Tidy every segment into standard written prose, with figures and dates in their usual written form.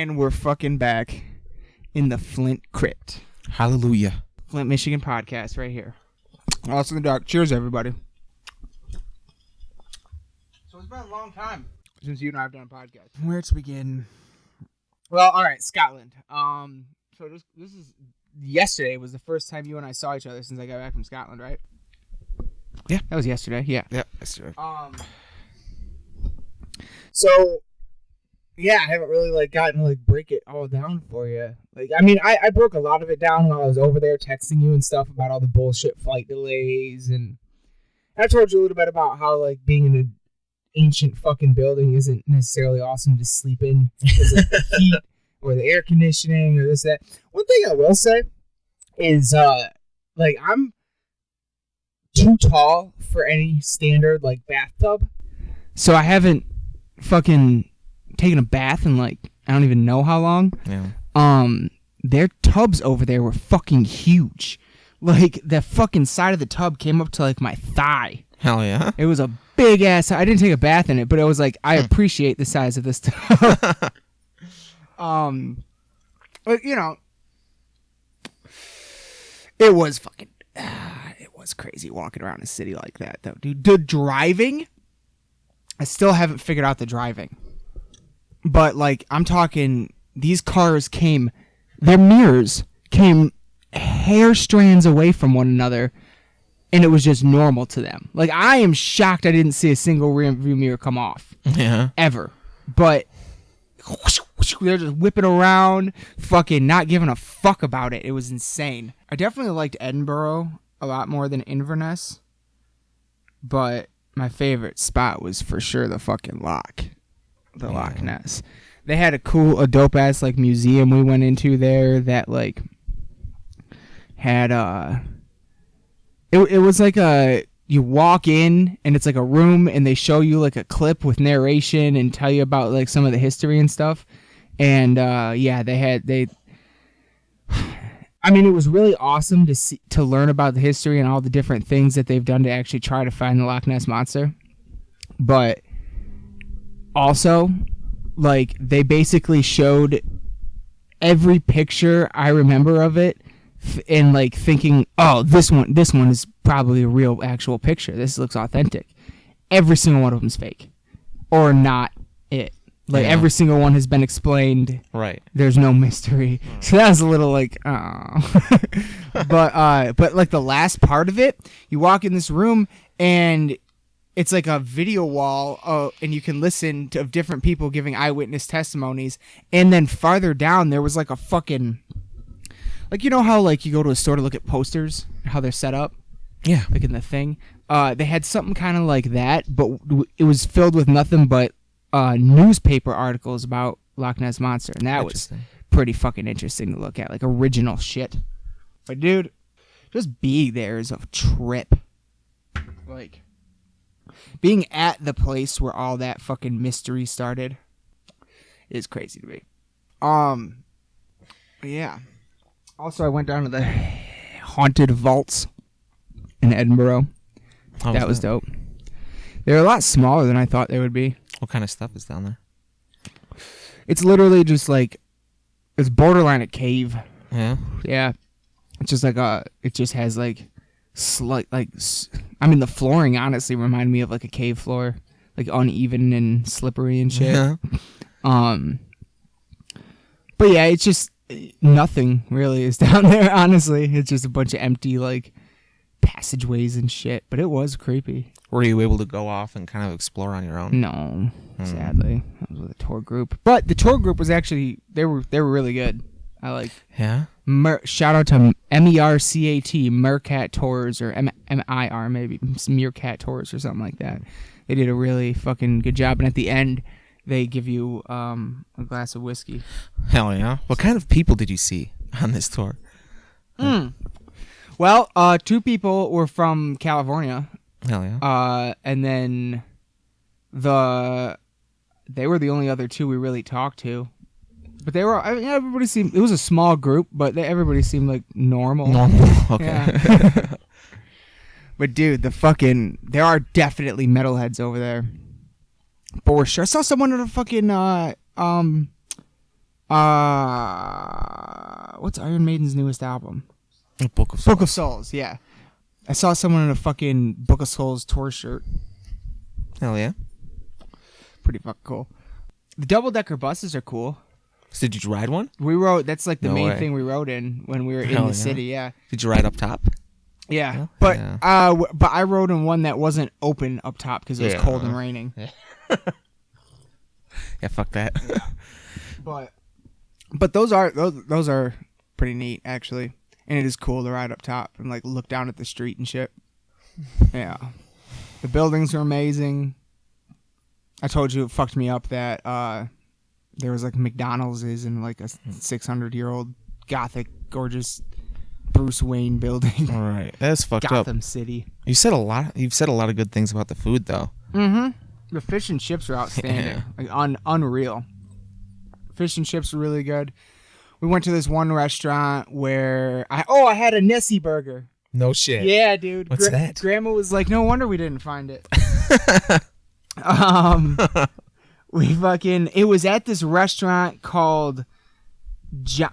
And we're fucking back in the Flint crypt. Hallelujah. Flint, Michigan podcast right here. Also in the dark. Cheers, everybody. So it's been a long time since you and I have done a podcast. Where to begin? Well, all right, Scotland. So this is yesterday was the first time you and I saw each other since I got back from Scotland, right? Yeah, that was yesterday. Yeah. Yeah, yesterday. So yeah, I haven't really gotten to break it all down for you. I broke a lot of it down while I was over there texting you and stuff about all the bullshit flight delays, and I told you a little bit about how being in an ancient fucking building isn't necessarily awesome to sleep in because of the heat or the air conditioning or this, that. One thing I will say is, I'm too tall for any standard, bathtub. So I haven't fucking taken a bath in, I don't even know how long. Yeah. Their tubs over there were fucking huge. The fucking side of the tub came up to, my thigh. Hell yeah. It was a big ass. I didn't take a bath in it, but it was I appreciate the size of this tub. But it was fucking, it was crazy walking around a city like that, though, dude. The driving, I still haven't figured out the driving, but I'm talking, these cars their mirrors came hair strands away from one another, and it was just normal to them. I am shocked I didn't see a single rear view mirror come off. Yeah. Ever. But they're just whipping around, fucking not giving a fuck about it. It was insane. I definitely liked Edinburgh a lot more than Inverness, but my favorite spot was for sure the fucking Loch. The Loch Ness. They had a dope ass museum we went into there that had it was you walk in and it's a room and they show you a clip with narration and tell you about some of the history and stuff. And it was really awesome to learn about the history and all the different things that they've done to actually try to find the Loch Ness Monster. But also, they basically showed every picture I remember of it, and thinking, oh, this one is probably a real actual picture. This looks authentic. Every single one of them's fake, or not it. Every single one has been explained. Right. There's no mystery. So that was a little oh. but the last part of it, you walk in this room and it's a video wall, and you can listen to different people giving eyewitness testimonies. And then farther down, there was a fucking, how you go to a store to look at posters, how they're set up. Yeah. In the thing. They had something kind of like that, but it was filled with nothing but newspaper articles about Loch Ness Monster, and that was pretty fucking interesting to look at, original shit. But dude, just being there is a trip. Being at the place where all that fucking mystery started is crazy to me. Yeah. Also, I went down to the haunted vaults in Edinburgh. That was dope. They're a lot smaller than I thought they would be. What kind of stuff is down there? It's literally just it's borderline a cave. Yeah. Yeah. It's just it just has the flooring honestly reminded me of a cave floor, uneven and slippery and shit. Yeah. But yeah, it's just nothing really is down there, honestly. It's just a bunch of empty passageways and shit, but it was creepy. Were you able to go off and kind of explore on your own? No, sadly. I was with a tour group. But the tour group was actually, they were really good. Yeah? Shout out to MERCAT, Meerkat Tours, or MIR maybe, Meerkat Tours or something like that. They did a really fucking good job, and at the end, they give you a glass of whiskey. Hell yeah. What kind of people did you see on this tour? Well, 2 people were from California. Hell yeah. And then they were the only other 2 we really talked to. But they were, everybody seemed, it was a small group, but everybody seemed normal. Normal, okay. Yeah. But dude, there are definitely metalheads over there. For sure. I saw someone in a fucking, What's Iron Maiden's newest album? Book of Souls. Book of Souls, yeah. I saw someone in a fucking Book of Souls tour shirt. Hell yeah. Pretty fucking cool. The double-decker buses are cool. So did you ride one? We rode, that's like the No main way. thing we rode in when we were in Hell the yeah. city, yeah. Did you ride up top? Yeah, Yeah. but Yeah. but I rode in one that wasn't open up top because it was Yeah. cold and raining. Yeah, fuck that. But those are pretty neat actually, and it is cool to ride up top and like look down at the street and shit. Yeah, the buildings are amazing. I told you it fucked me up that there was like McDonald's is in like a 600-year-old Gothic gorgeous Bruce Wayne building. All right, that's fucked up. Gotham City. You've said a lot of good things about the food, though. Mm-hmm. The fish and chips are outstanding. Yeah. Like unreal. Fish and chips are really good. We went to this one restaurant where I had a Nessie burger. No shit. Yeah, dude. What's that? Grandma was like, no wonder we didn't find it. It was at this restaurant called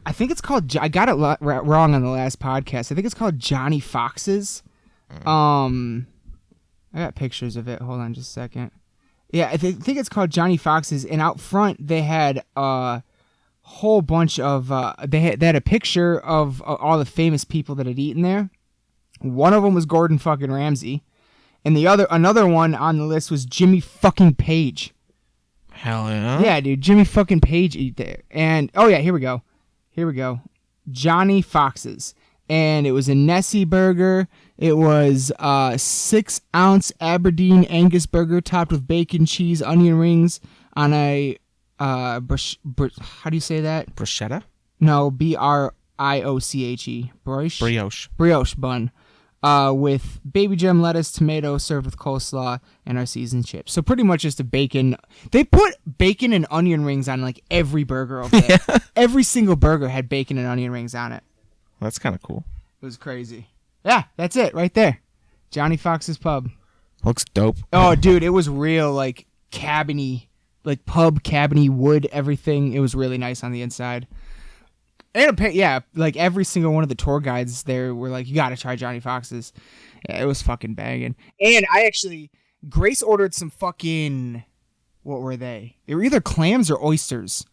I think it's called, I got it wrong on the last podcast. I think it's called Johnny Fox's. I got pictures of it. Hold on just a second. Yeah, I think it's called Johnny Fox's, and out front they had a whole bunch of they had a picture of all the famous people that had eaten there. One of them was Gordon fucking Ramsay, and another one on the list was Jimmy fucking Page. Hell yeah. Yeah, dude, Jimmy fucking Page ate there. And oh yeah, here we go. Johnny Fox's. And it was a Nessie burger. It was a 6-ounce Aberdeen Angus burger topped with bacon, cheese, onion rings on a how do you say that? Bruschetta? No, brioche. Brioche bun. With baby gem lettuce, tomato, served with coleslaw, and our seasoned chips. So pretty much just a bacon. They put bacon and onion rings on like every burger over there. Every single burger had bacon and onion rings on it. That's kind of cool. It was crazy. Yeah, that's it right there. Johnny Fox's Pub. Looks dope. Oh, dude, it was real like cabiny, like pub cabiny wood, everything. It was really nice on the inside. And yeah, like every single one of the tour guides there were like, you got to try Johnny Fox's. Yeah, it was fucking banging. And Grace ordered some fucking, what were they? They were either clams or oysters.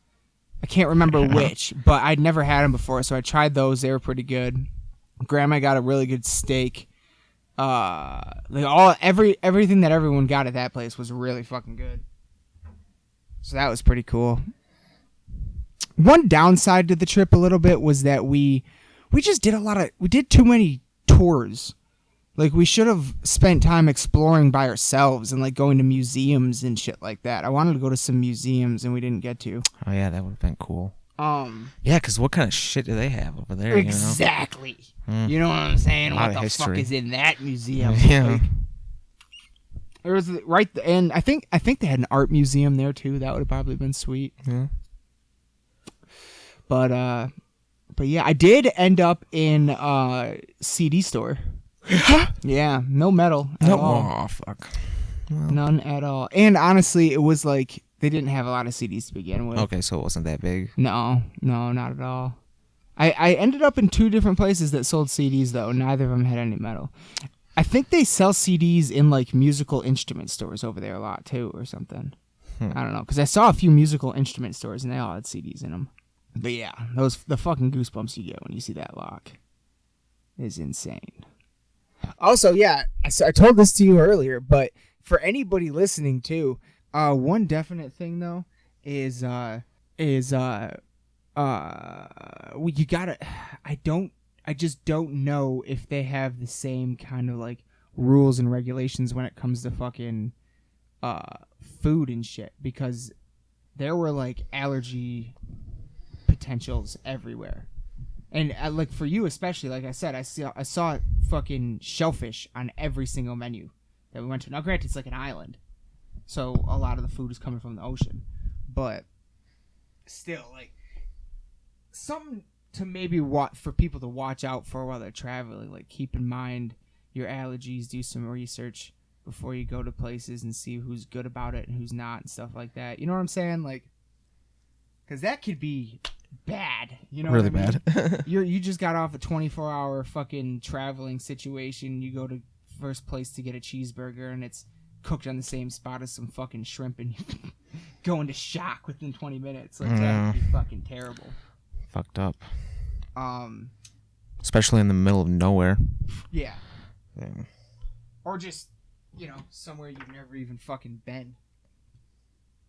I can't remember which, but I'd never had them before, so I tried those. They were pretty good. Grandma got a really good steak. Everything that everyone got at that place was really fucking good. So that was pretty cool. One downside to the trip a little bit was that we just did we did too many tours. Like, we should have spent time exploring by ourselves and, like, going to museums and shit like that. I wanted to go to some museums, and we didn't get to. Oh, yeah, that would have been cool. Yeah, because what kind of shit do they have over there, Exactly. You know? You know what I'm saying? What the history. fuck is in that museum? Yeah. Like, there was and I think they had an art museum there, too. That would have probably been sweet. Yeah. But yeah, I did end up in a CD store. Yeah, no metal at all. Oh, fuck. Well. None at all. And honestly, it was like they didn't have a lot of CDs to begin with. Okay, so it wasn't that big. No, not at all. I ended up in 2 different places that sold CDs, though. Neither of them had any metal. I think they sell CDs in, like, musical instrument stores over there a lot, too, or something. I don't know, because I saw a few musical instrument stores, and they all had CDs in them. But yeah, the fucking goosebumps you get when you see that lock is insane. Also, yeah, I told this to you earlier, but for anybody listening too, one definite thing though is you gotta. I just don't know if they have the same kind of like rules and regulations when it comes to fucking food and shit, because there were like allergy potentials everywhere. And like for you especially, like I said, I saw fucking shellfish on every single menu that we went to. Now granted, it's like an island, so a lot of the food is coming from the ocean, but still, like, something to maybe for people to watch out for while they're traveling. Like, keep in mind your allergies, do some research before you go to places and see who's good about it and who's not and stuff like that. You know what I'm saying? Like, because that could be bad. You know really what I mean? bad. You just got off a 24-hour fucking traveling situation. You go to first place to get a cheeseburger, and it's cooked on the same spot as some fucking shrimp, and you go into shock within 20 minutes. Like, that would be fucking terrible. Fucked up. Especially in the middle of nowhere. Yeah. Or just, somewhere you've never even fucking been.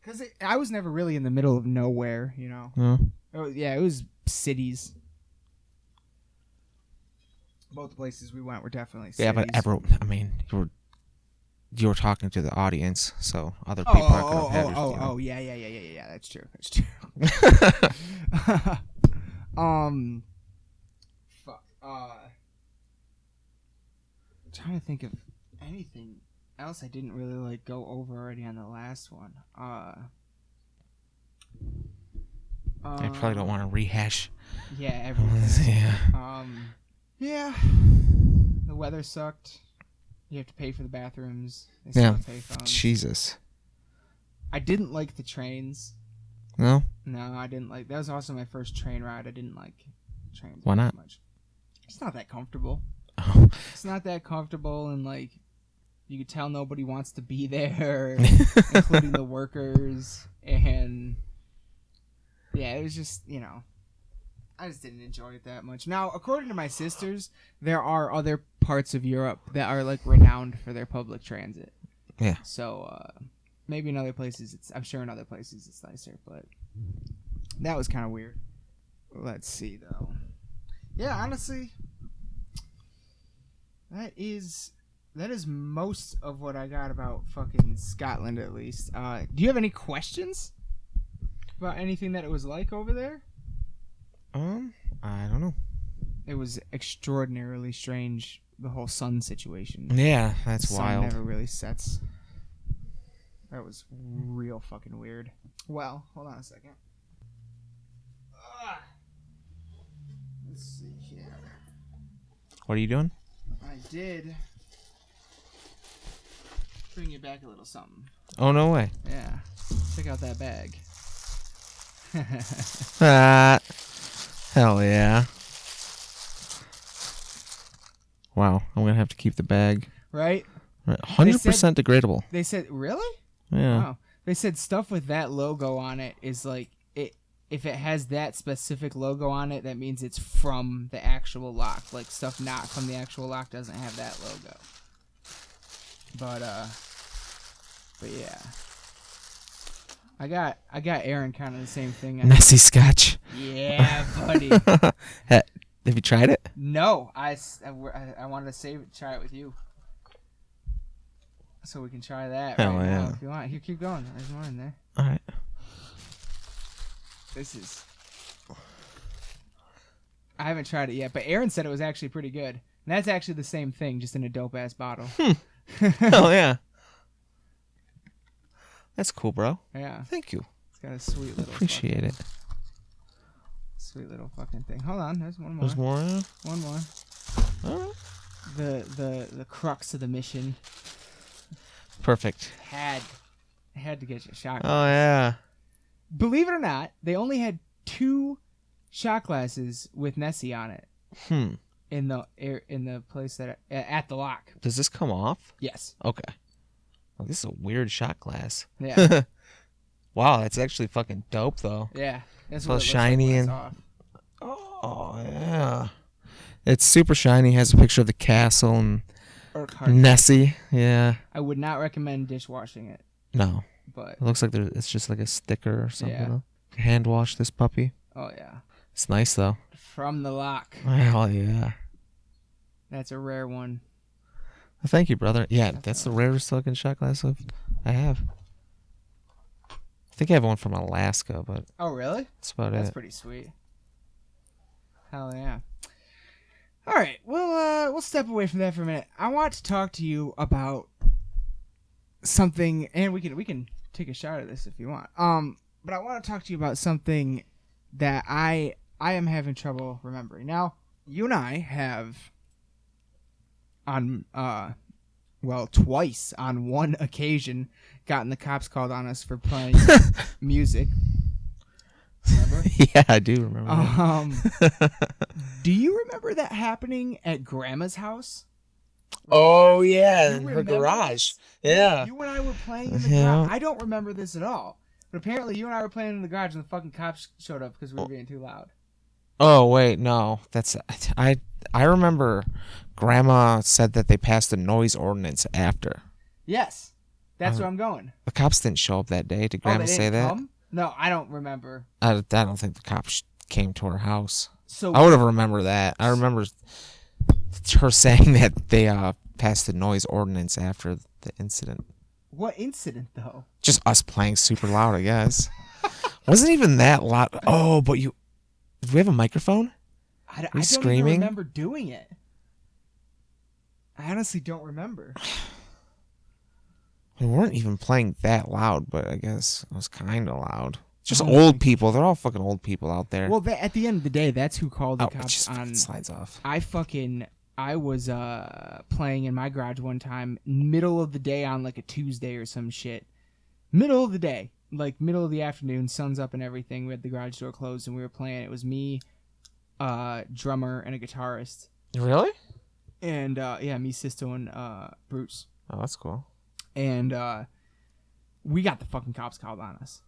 Because I was never really in the middle of nowhere, It was cities. Both places we went were definitely cities. Yeah, but you were talking to the audience, so other people aren't going to have it. Yeah. That's true. Fuck. I'm trying to think of anything else I didn't really go over already on the last one. I probably don't want to rehash. Yeah, everything. Yeah. Yeah. The weather sucked. You have to pay for the bathrooms. Yeah. Jesus. I didn't like the trains. No? No, I didn't like. That was also my first train ride. I didn't like trains. Why not? Much. It's not that comfortable. Oh. It's not that comfortable, and you could tell nobody wants to be there, including the workers. And yeah, it was just I just didn't enjoy it that much. Now, according to my sisters, there are other parts of Europe that are renowned for their public transit. Yeah. So maybe in other places, I'm sure in other places it's nicer, but that was kind of weird. Let's see though. Yeah, honestly, that is most of what I got about fucking Scotland, at least. Do you have any questions about anything that it was like over there? I don't know. It was extraordinarily strange, the whole sun situation. Yeah, that's the wild. Sun never really sets. That was real fucking weird. Well, hold on a second. Let's see here. What are you doing? I did bring you back a little something. Oh, no way. Yeah. Check out that bag. Hell yeah. Wow, I'm going to have to keep the bag. Right? 100% degradable. They said, really? Yeah. Wow. They said stuff with that logo on it is if it has that specific logo on it, that means it's from the actual lock. Stuff not from the actual lock doesn't have that logo. But yeah. I got Aaron kind of the same thing. Nessie Scotch. Yeah, buddy. Have you tried it? No, I wanted to try it with you, so we can try that right now if you want. Here, keep going. There's more in there. All right. I haven't tried it yet, but Aaron said it was actually pretty good. And that's actually the same thing, just in a dope ass bottle. Oh yeah. That's cool, bro. Yeah. Thank you. It's got a sweet little. Appreciate it. Sweet little fucking thing. Hold on, there's one more. There's more. One more. All right. The crux of the mission. Perfect. Had to get you a shot. Oh yeah. Believe it or not, they only had 2 shot glasses with Nessie on it. In the place that at the lock. Does this come off? Yes. Okay. Oh, this is a weird shot glass. Yeah. Wow, that's actually fucking dope though. Yeah. That's it's what all it shiny looks like and. Oh yeah. It's super shiny. Has a picture of the castle and Nessie. Yeah. I would not recommend dishwashing it. No. But it looks like it's just like a sticker or something. Yeah. Hand wash this puppy. Oh yeah. It's nice though. From the lock. Oh yeah. That's a rare one. Well, thank you, brother. Yeah, that's the rarest fucking shot glass I have. I think I have one from Alaska, but oh really? That's about it. That's pretty sweet. Hell yeah. All right, we'll step away from that for a minute. I want to talk to you about something, and we can take a shot at this if you want. But I want to talk to you about something that I am having trouble remembering. Now, you and I have on twice on one occasion gotten the cops called on us for playing music. Remember? Yeah, I do remember that. Do you remember that happening at Grandma's house? Oh, yeah, You in her remember garage. this? Yeah. You and I were playing in the Yeah. garage. I don't remember this at all. But apparently you and I were playing in the garage and the fucking cops showed up because we were being too loud. Oh, wait, no. I remember Grandma said that they passed a noise ordinance after. Yes. That's where I'm going. The cops didn't show up that day. Did Oh, Grandma they say didn't that? come? No, I don't remember. I don't think the cops came to her house. So I would have remembered that. I remember her saying that they passed a noise ordinance after the incident. What incident, though? Just us playing super loud, I guess. Wasn't even that loud. Oh, but did we have a microphone? I don't even remember doing it. I honestly don't remember. We weren't even playing that loud, but I guess it was kind of loud. Just old people. They're all fucking old people out there. Well, at the end of the day, that's who called the cops just on. Slides off. I was playing in my garage one time, middle of the day on like a Tuesday or some shit. Middle of the day, like middle of the afternoon, sun's up and everything. We had the garage door closed and we were playing. It was me, drummer, and a guitarist. Really? And yeah, me, Sisto, and Bruce. Oh, that's cool. And we got the fucking cops called on us.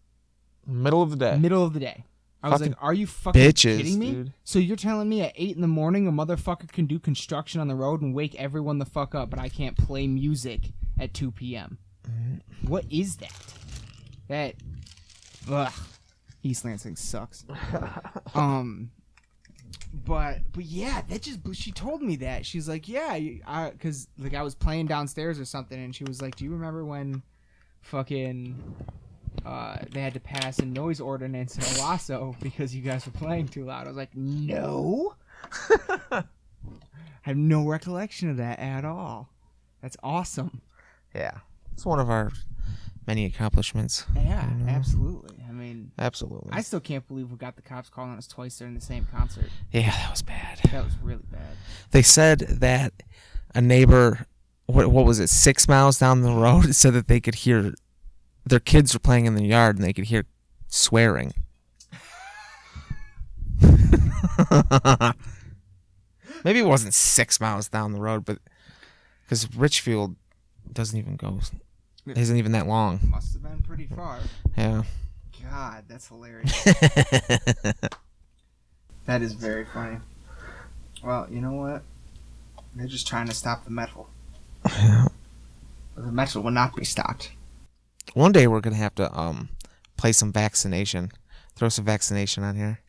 Middle of the day. Middle of the day. I was like, are you fucking kidding me? Dude. So you're telling me at 8 in the morning a motherfucker can do construction on the road and wake everyone the fuck up, but I can't play music at 2 p.m.? Mm-hmm. What is that? Ugh. East Lansing sucks. But yeah, she told me that. She's like, yeah, because like I was playing downstairs or something, and she was like, do you remember when fucking they had to pass a noise ordinance in Owasso because you guys were playing too loud? I was like, no. I have no recollection of that at all. That's awesome. Yeah. It's one of our many accomplishments. Yeah, absolutely. I mean, absolutely. I still can't believe we got the cops calling us twice during the same concert. Yeah, that was bad. That was really bad. They said that a neighbor, what was it, 6 miles down the road, said that they could hear their kids were playing in the yard and they could hear swearing. Maybe it wasn't 6 miles down the road, but because Richfield isn't even that long. Must have been pretty far. Yeah. God, that's hilarious. That is very funny. Well, you know what? They're just trying to stop the metal. Yeah. The metal will not be stopped. One day we're gonna have to play some vaccination. Throw some vaccination on here.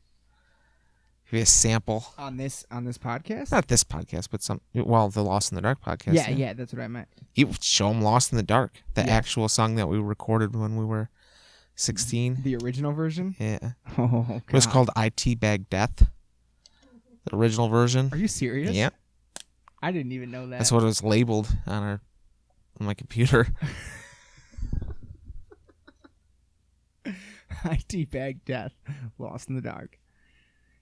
Give you a sample. On this podcast? Not this podcast, but the Lost in the Dark podcast. Yeah, that's what I meant. You show them Lost in the Dark, the actual song that we recorded when we were 16. The original version? Yeah. Oh, God. It was called IT Bag Death. The original version. Are you serious? Yeah. I didn't even know that. That's what it was labeled on my computer. IT Bag Death, Lost in the Dark.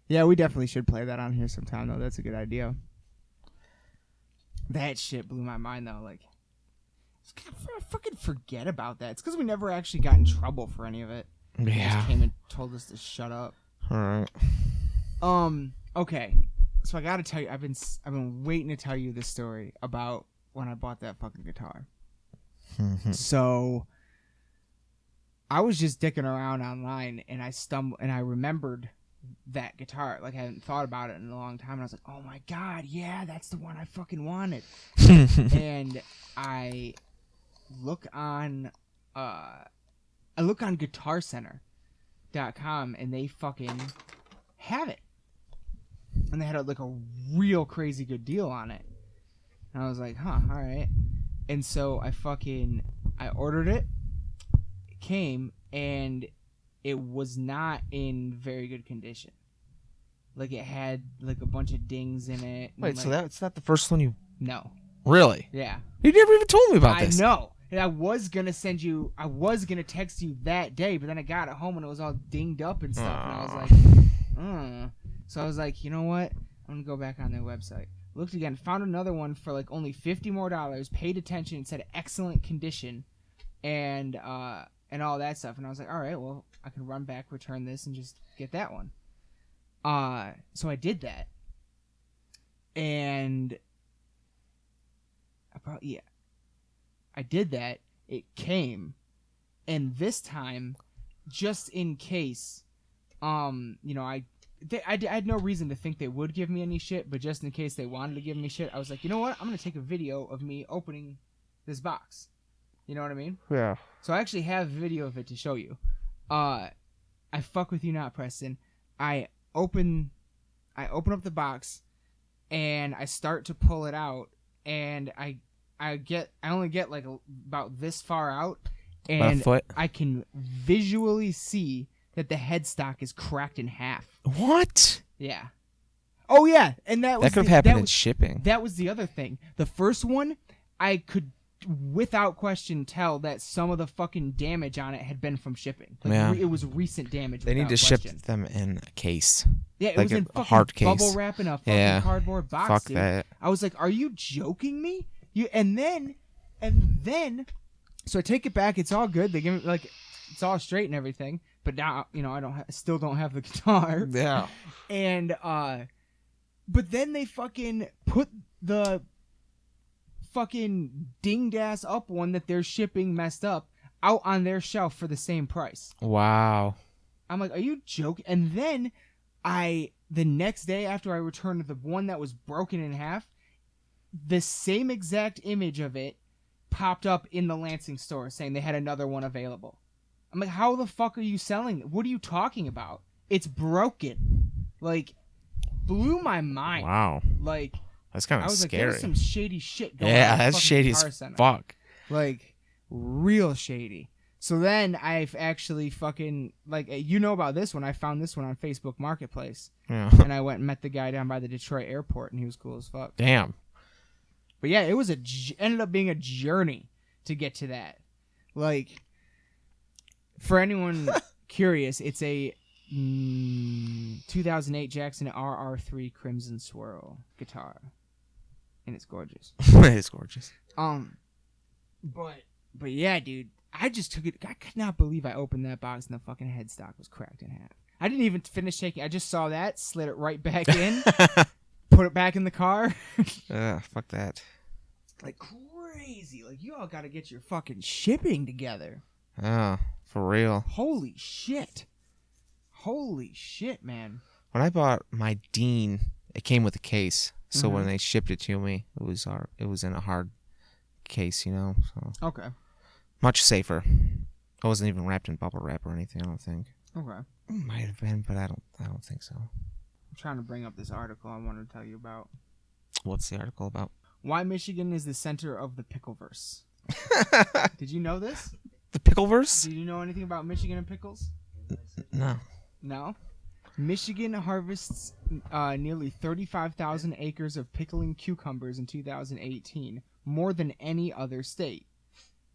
Yeah, we definitely should play that on here sometime, though. That's a good idea. That shit blew my mind, though. Like, I fucking forget about that. It's because we never actually got in trouble for any of it. Yeah. They just came and told us to shut up. All right. Okay. So I gotta tell you, I've been waiting to tell you this story about when I bought that fucking guitar. So I was just dicking around online and I remembered that guitar. Like I hadn't thought about it in a long time, and I was like, oh my god, yeah, that's the one I fucking wanted. And I look on GuitarCenter.com and they fucking have it. And they had a real crazy good deal on it. And I was like, huh, all right. And so I ordered it. It came, and it was not in very good condition. Like, it had, like, a bunch of dings in it. Wait, so that's not the first one you... No. Really? Yeah. You never even told me about this. I know. And I was going to text you that day, but then I got it home, and it was all dinged up and stuff. And I was like, So I was like, you know what? I'm going to go back on their website. Looked again, found another one for like only $50 more, paid attention, said excellent condition. And and all that stuff. And I was like, all right, well, I can run back, return this, and just get that one. So I did that. And I did that. It came. And this time, just in case, I had no reason to think they would give me any shit, but just in case they wanted to give me shit, I was like, you know what? I'm going to take a video of me opening this box. You know what I mean? Yeah. So I actually have a video of it to show you. I fuck with you not, Preston. I open up the box, and I start to pull it out, and I only get like about this far out, and about a foot. I can visually see that the headstock is cracked in half. What? Yeah. Oh yeah, and that could have happened in shipping. That was the other thing. The first one, I could without question tell that some of the fucking damage on it had been from shipping. Like, yeah. It was recent damage. They need to question. ship them in a case. Yeah, it like was in fucking hard case. bubble wrap in a fucking cardboard box. Fuck dude. that. I was like, "Are you joking me?" And then, so I take it back. It's all good. They give me it's all straight and everything. But now, I still don't have the guitar. Yeah. And but then they fucking put the fucking dinged ass up one that they're shipping messed up out on their shelf for the same price. Wow. I'm like, are you joking? And then the next day after I returned the one that was broken in half, the same exact image of it popped up in the Lansing store saying they had another one available. I'm like, how the fuck are you selling? What are you talking about? It's broken. Blew my mind. Wow. That's kind of scary. There's some shady shit going on. Yeah, that's shady as fuck. Real shady. So then I've actually fucking, about this one. I found this one on Facebook Marketplace. Yeah. And I went and met the guy down by the Detroit airport, and he was cool as fuck. Damn. But yeah, it was ended up being a journey to get to that. For anyone curious, it's a 2008 Jackson RR3 Crimson Swirl guitar. And it's gorgeous. It is gorgeous. But yeah, dude, I just took it. I could not believe I opened that box and the fucking headstock was cracked in half. I didn't even finish taking. I just saw that, slid it right back in, put it back in the car. Fuck that. Crazy. You all got to get your fucking shipping together. Oh, for real. Holy shit, man. When I bought my Dean, it came with a case. So Mm-hmm. when they shipped it to me, it was in a hard case, So Okay. much safer. It wasn't even wrapped in bubble wrap or anything. I don't think. Okay. It might have been, but I don't think so. I'm trying to bring up this article I wanted to tell you about. What's the article about? Why Michigan is the center of the pickleverse. Did you know this? The pickleverse? Did you know anything about Michigan and pickles? No. No? Michigan harvests nearly 35,000 acres of pickling cucumbers in 2018, more than any other state.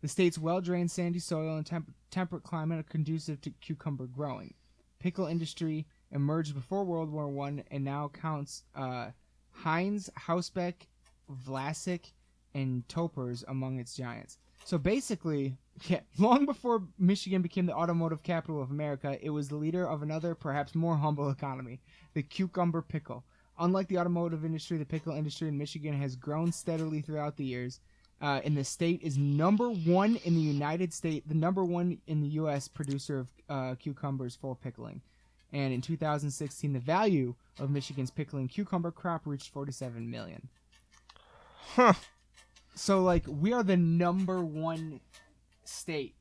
The state's well-drained sandy soil and temperate climate are conducive to cucumber growing. Pickle industry emerged before World War I and now counts Heinz, Hausbeck, Vlasic, and Topers among its giants. So basically, long before Michigan became the automotive capital of America, it was the leader of another, perhaps more humble economy, the cucumber pickle. Unlike the automotive industry, the pickle industry in Michigan has grown steadily throughout the years. And the state is number one in the United States, the number one in the U.S. producer of cucumbers for pickling. And in 2016, the value of Michigan's pickling cucumber crop reached $47 million. Huh. So, we are the number one state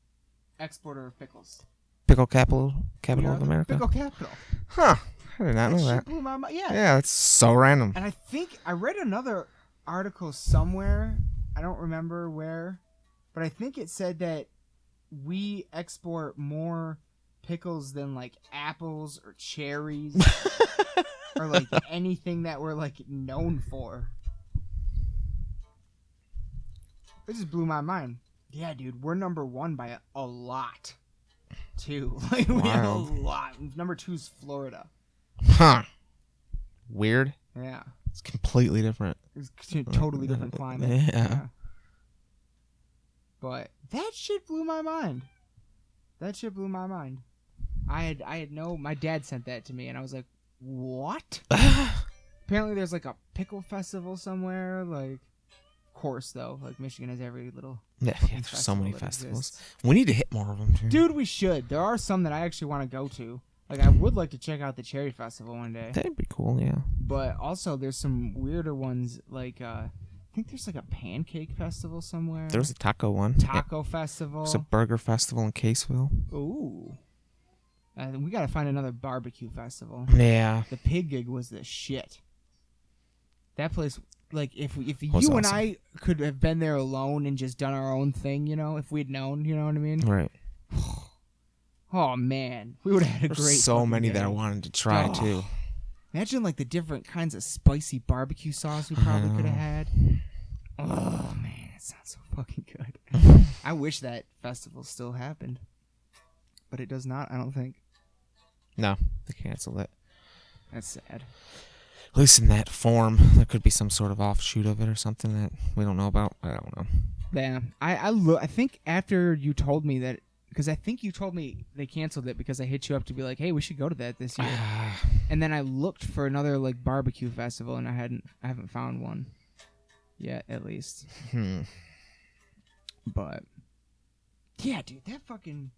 exporter of pickles. Pickle capital of America? Pickle capital. Huh. I did not know that. Blew my mind. Yeah. Yeah, that's so random. And I think I read another article somewhere. I don't remember where. But I think it said that we export more pickles than, apples or cherries. Or, anything that we're, known for. It just blew my mind. Yeah, dude, we're number one by a lot, too. We have a lot. Number 2's Florida. Huh. Weird. Yeah. It's completely different. It's totally different climate. Yeah. But that shit blew my mind. That shit blew my mind. I had no. My dad sent that to me, and I was like, "What?" Apparently, there's like a pickle festival somewhere. Like, of course, though, like Michigan has every little. Yeah, there's so many festivals. We need to hit more of them, too. Dude, we should. There are some that I actually want to go to. Like, I would like to check out the Cherry Festival one day. That'd be cool, yeah. But also, there's some weirder ones. Like, I think there's like a pancake festival somewhere. There's a taco one. Taco festival. There's a burger festival in Caseville. Ooh. We gotta find another barbecue festival. Yeah. The Pig Gig was the shit. That place, like, if you awesome. and I could have been there alone and just done our own thing, you know, if we'd known, you know what I mean? Right. Oh man, we would have had a great. There's so many day. that I wanted to try too. Imagine like the different kinds of spicy barbecue sauce we probably could have had. Oh man, it sounds so fucking good. I wish that festival still happened, but it does not. I don't think. No, they canceled it. That's sad. At least in that form, there could be some sort of offshoot of it or something that we don't know about. I don't know. Yeah, I think after you told me that, because I think you told me they canceled it because I hit you up to be like, hey, we should go to that this year. And then I looked for another like barbecue festival, and I haven't found one yet, at least. But yeah, dude, that fucking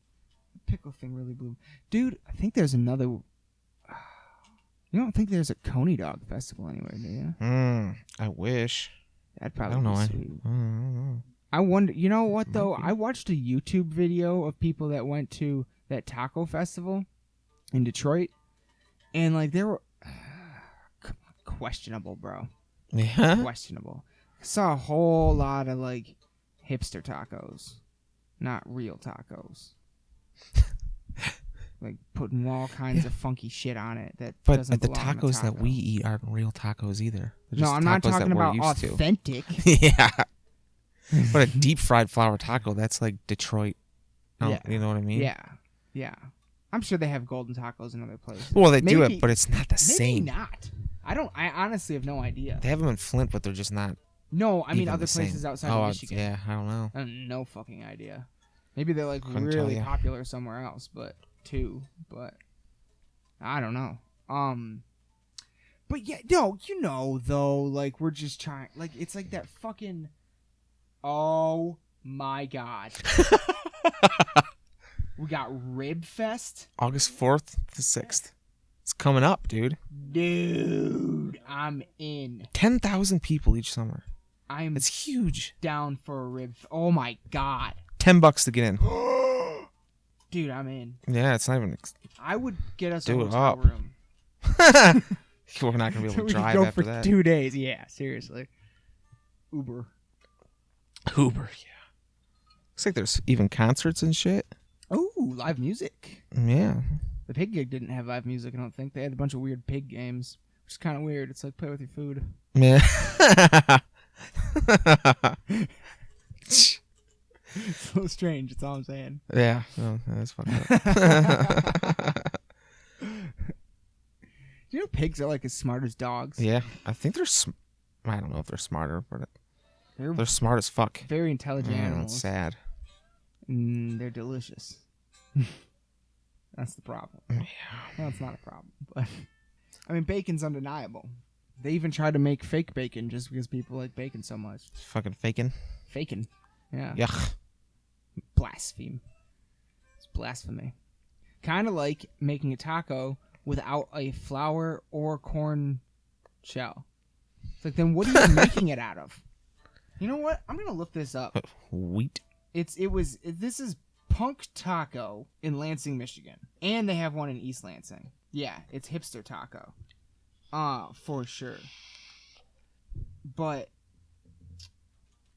pickle thing really blew. Dude, I think there's another. You don't think there's a Coney Dog festival anywhere, do you? I wish. That'd probably I don't know. be sweet. I don't know. I wonder. You know what though? I watched a YouTube video of people that went to that taco festival in Detroit, and like they were questionable, bro. Yeah. Questionable. I saw a whole lot of like hipster tacos, not real tacos. Like putting all kinds of funky shit on it But doesn't the belong in a tacos that taco. we eat aren't real tacos either. They're No, just I'm not tacos talking that we're about used to. authentic. Yeah. But a deep fried flour taco, that's like Detroit. Yeah. You know what I mean? Yeah. I'm sure they have golden tacos in other places. Well, they do Maybe- it, but it's not the same. Maybe not. I honestly have no idea. They have them in Flint, but they're just not. No, I mean even other the same. places outside Oh, of Michigan. yeah, I don't know. I have no fucking idea. Maybe they're like Couldn't tell really ya. popular somewhere else, but I don't know. But yeah, no, you know though, like we're just trying, like it's like that fucking. Oh my god. We got Rib Fest. August 4th to 6th. It's coming up, dude. Dude, I'm in. 10,000 people each summer. It's huge. down for a rib. Oh my god. $10 to get in. Dude, I'm in. Yeah, it's not even. I would get us Do a it hotel up. room. We're not gonna be able So to we could drive go after for that. 2 days. Yeah, seriously. Uber. Uber, yeah. Looks like there's even concerts and shit. Oh, live music. Yeah. The Pig Gig didn't have live music, I don't think. They had a bunch of weird pig games, which is kind of weird. It's like play with your food. Yeah. It's a little strange, that's all I'm saying. Yeah. Oh, that's fucked up. Do you know pigs are like as smart as dogs? Yeah. I think they're. I don't know if they're smarter, but They're they're smart as fuck. very intelligent That's animals. sad. They're delicious. That's the problem. Yeah. Well, it's not a problem, but I mean, bacon's undeniable. They even try to make fake bacon just because people like bacon so much. Fucking faking. Faking. Yeah. Yuck. Blaspheme. It's blasphemy. Kind of like making a taco without a flour or corn shell. It's like, then what are you making it out of? You know what? I'm gonna look this up. Wheat. This is Punk Taco in Lansing, Michigan, and they have one in East Lansing. Yeah, it's Hipster Taco. For sure. But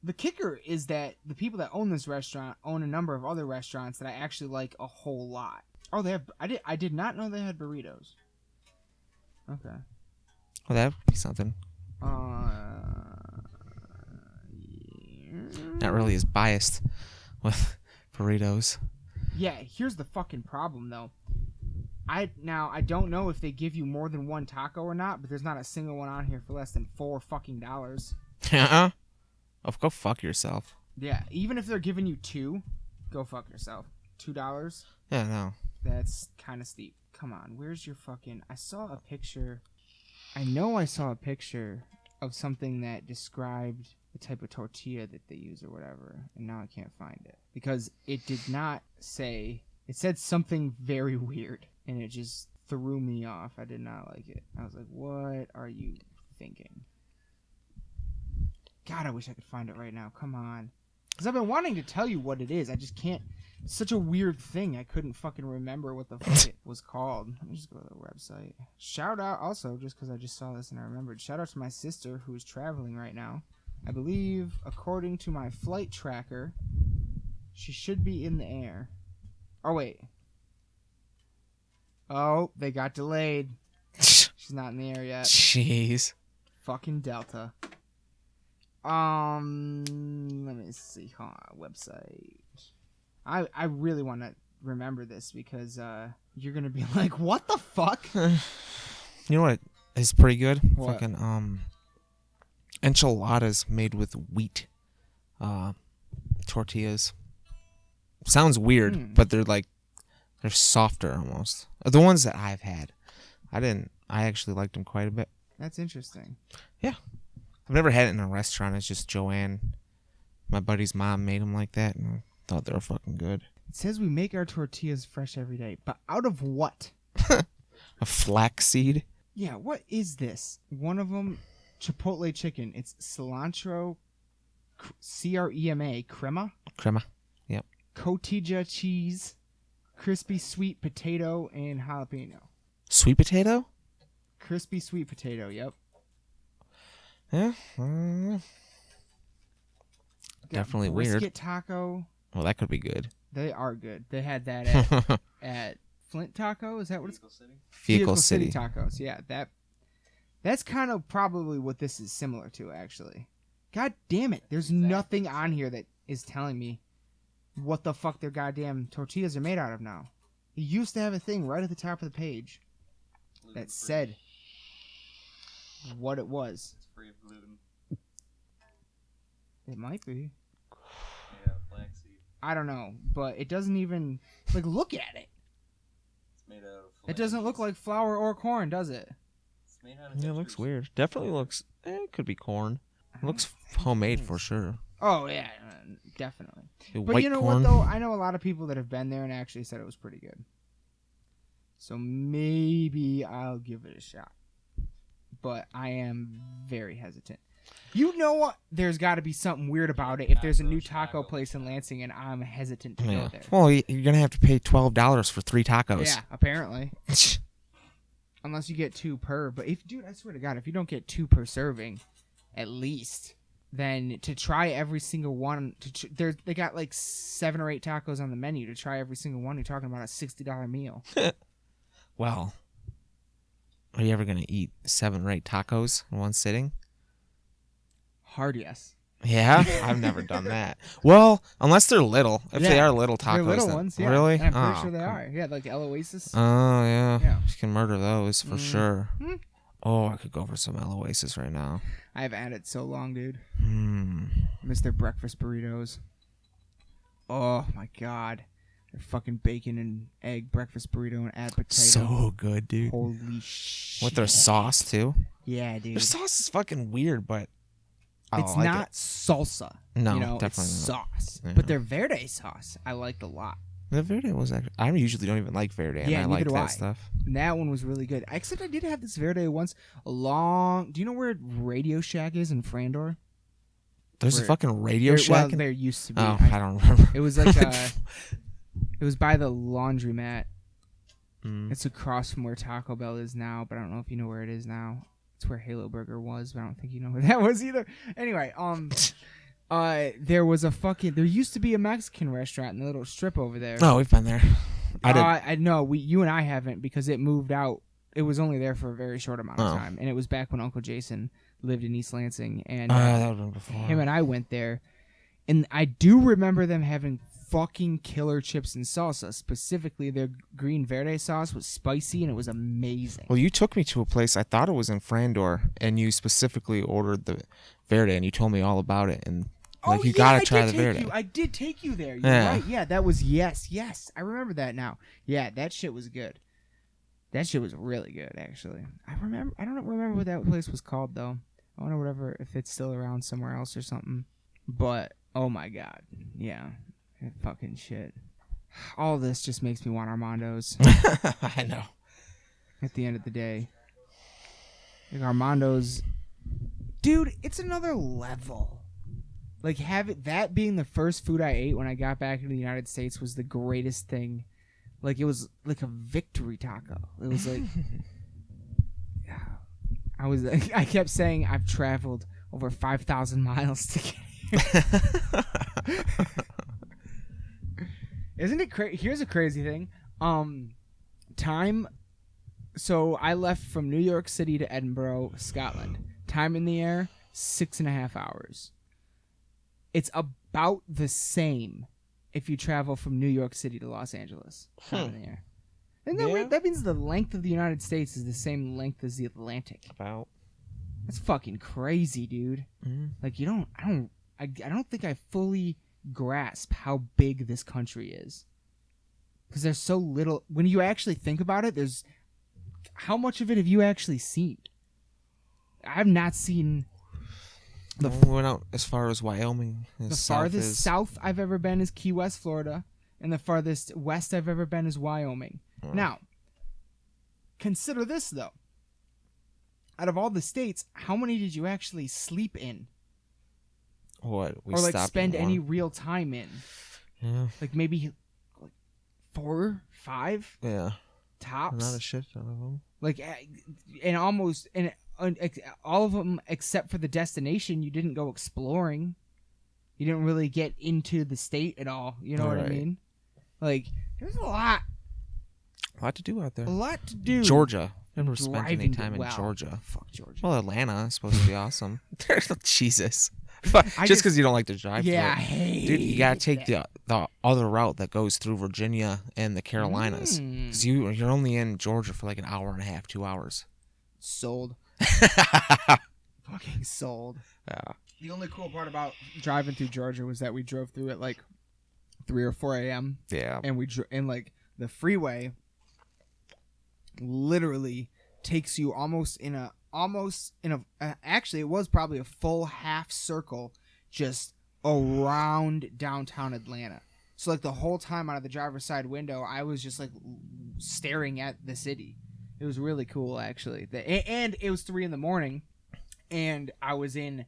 the kicker is that the people that own this restaurant own a number of other restaurants that I actually like a whole lot. Oh, they have. I did not know they had burritos. Okay. Well, that would be something. Not really as biased with burritos. Yeah, here's the fucking problem though. I don't know if they give you more than one taco or not, but there's not a single one on here for less than $4 fucking. Oh, go fuck yourself. Yeah, even if they're giving you 2, go fuck yourself. $2? Yeah, no. That's kind of steep. Come on, where's your fucking... I saw a picture. I know I saw a picture of something that described the type of tortilla that they use or whatever, and now I can't find it. Because it did not say... It said something very weird, and it just threw me off. I did not like it. I was like, what are you thinking? God, I wish I could find it right now. Come on. Because I've been wanting to tell you what it is. I just can't. It's such a weird thing. I couldn't fucking remember what the fuck it was called. Let me just go to the website. Shout out also, just because I just saw this and I remembered. Shout out to my sister who is traveling right now. I believe, according to my flight tracker, she should be in the air. Oh, wait. Oh, they got delayed. She's not in the air yet. Jeez. Fucking Delta. Let me see. Hold on, website. I really want to remember this because you're gonna be like, what the fuck? You know what is pretty good? What? Fucking enchiladas made with wheat tortillas. Sounds weird, but they're softer almost. The ones that I've had, I actually liked them quite a bit. That's interesting. Yeah. I've never had it in a restaurant. It's just Joanne, my buddy's mom, made them like that, and I thought they were fucking good. It says we make our tortillas fresh every day, but out of what? A flaxseed? Yeah, what is this? One of them, Chipotle chicken. It's cilantro, crema, Crema. Yep. cotija cheese, crispy sweet potato, and jalapeno. Sweet potato? Crispy sweet potato, yep. Yeah. Got Definitely brisket weird. taco. Well, that could be good. They are good. They had that at Flint Taco. Is that what it's called? Vehicle City. Tacos. Yeah, that's kind of probably what this is similar to, actually. God damn it. There's nothing on here that is telling me what the fuck their goddamn tortillas are made out of now. It used to have a thing right at the top of the page that said what it was. It's free of gluten. It might be. Yeah, flaxseed. I don't know, but it doesn't even look at it. It's made out of It doesn't look like flour or corn, does it? It's made out of Yeah, it looks weird. Definitely looks. It could be corn. It looks homemade for sure. Oh yeah, definitely. The But white you know corn. what though? I know a lot of people that have been there and actually said it was pretty good. So maybe I'll give it a shot. But I am very hesitant. You know what? There's got to be something weird about it if there's a new taco place in Lansing and I'm hesitant to go there. Well, you're gonna have to pay $12 for 3 tacos. Yeah, apparently. Unless you get 2 per. But dude, I swear to God, if you don't get 2 per serving, at least, then to try every single one, they got 7 or 8 tacos on the menu. To try every single one, you're talking about a $60 meal. Well, are you ever gonna eat 7 or 8 tacos in one sitting? Hard yes. Yeah, I've never done that. Well, unless they're little. If they Yeah, are little tacos, They're little then, ones, yeah. Really? And I'm pretty sure they come- are. Yeah, like El Oasis. Oh yeah. Yeah. You can murder those for sure. Mm. Oh, I could go for some El Oasis right now. I haven't had it so long, dude. Hmm. Miss their breakfast burritos. Oh my God. Their fucking bacon and egg breakfast burrito and add potato. So good, dude. Holy shit. With their sauce too. Yeah, dude. Their sauce is fucking weird, but I It's like not it. salsa. No, you know, definitely it's not. sauce. Yeah. But their verde sauce, I liked a lot. The Verde was actually. I usually don't even like Verde, and Yeah, I neither like do that I. stuff. And that one was really good. Except I did have this verde once. Do you know where Radio Shack is in Frandor? There's a Where- fucking Radio Well, Shack. there used to be. Oh, I don't remember. It was like it was by the laundromat. Mm. It's across from where Taco Bell is now, but I don't know if you know where it is now. It's where Halo Burger was, but I don't think you know where that was either. Anyway, there used to be a Mexican restaurant in the little strip over there. Oh, we've been there. I know you and I haven't because it moved out. It was only there for a very short amount of time, and it was back when Uncle Jason lived in East Lansing, and that would have been before. him and I went there, and I do remember them having fucking killer chips and salsa. Specifically, their green verde sauce was spicy and it was amazing. Well, you took me to a place. I thought it was in Frandor, and you specifically ordered the Verde, and you told me all about it. And Like, you gotta try the Verde. Verde. I did take you there. You're Yeah. right. Yeah, that was yes. I remember that now. Yeah, that shit was good. That shit was really good, actually. I don't remember what that place was called though. I wonder whatever if it's still around somewhere else or something. But oh my god, yeah, that fucking shit. All this just makes me want Armando's. I know. At the end of the day, like Armando's, dude, it's another level. Like that being the first food I ate when I got back into the United States was the greatest thing. Like it was like a victory taco. It was like I kept saying I've traveled over 5,000 miles to get here. Isn't it crazy? Here's a crazy thing. Time. So I left from New York City to Edinburgh, Scotland. Time in the air, 6.5 hours. It's about the same if you travel from New York City to Los Angeles. Time in the air. Isn't that weird? That means the length of the United States is the same length as the Atlantic. About. That's fucking crazy, dude. Mm-hmm. Like I don't think I fully grasp how big this country is. Because there's so little. When you actually think about it, there's how much of it have you actually seen? I have not seen. We went out as far as Wyoming. The farthest south I've ever been is Key West, Florida, and the farthest west I've ever been is Wyoming. Now, consider this though. Out of all the states, how many did you actually sleep in? What? Or like spend any real time in? Yeah. Like maybe like 4, 5? Yeah. Tops. Not a shit ton of them. Like, and almost, and all of them except for the destination, you didn't go exploring. You didn't really get into the state at all. You know what I mean? Like, there's a lot. A lot to do out there. A lot to do. Georgia. Never spent any time in Georgia. Fuck Georgia. Well, Atlanta is supposed to be awesome. Jesus. Just because you don't like to drive through it. I hate Dude, you gotta take the other route that goes through Virginia and the Carolinas. Because you're only in Georgia for like an hour and a half, 2 hours. Sold. Fucking sold. Yeah. The only cool part about driving through Georgia was that we drove through at like 3 or 4 a.m. Yeah. And and like the freeway literally takes you almost in a actually it was probably a full half circle just around downtown Atlanta. So like the whole time out of the driver's side window, I was just like staring at the city. It was really cool actually. And it was 3 a.m. and I was in